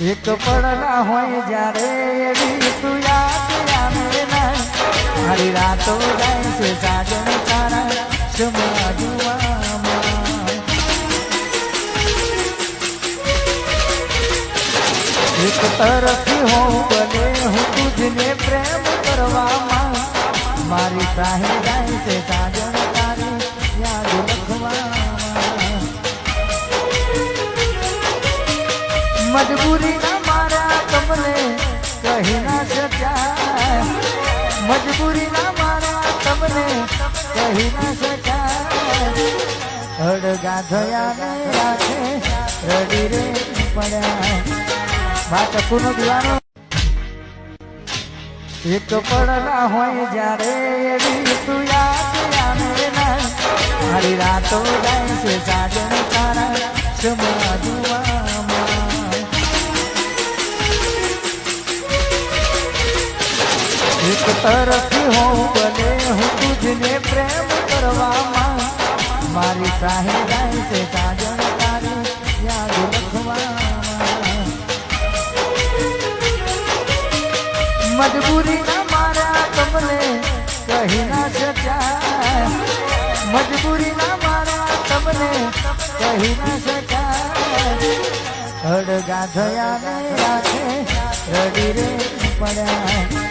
એક પડલા હોય જ્યારે એવી તું યાદ આવે ના મારી રાતો જાય છે સાજણ તારા સમા જુવામાં એક તરફથી હોઉં બને હું તુજને પ્રેમ કરવામાં મારી સાહે જાય છે સાજણ તારી યાદ લખવામાં મજબૂરી ના મારા તમને કહી ના શકાય મજબૂરી ના મારા તમને કહી ના શકાય અડગા થયા ને રાખે રડી રે પડ્યા વાત પુનો દીવાનો એક પડલા હોય જ્યારે એવી તું યાદ આવે ના મારી રાતો જાય છે સાજણ તારા સમા જુવામાં એક તરફથી હોઉં બને હું તુજને પ્રેમ કરવામાં મારી સાહે જાય છે સાજણ તારી યાદ લખવામાં મજબૂરી ના મારા તમને કહી ના શકાય મજબૂરી ના મારા તમને કહી ના શકાય અડગા થયા ને રાખે રડી રે પડ્યા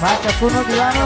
વાત પુનો દીવાનો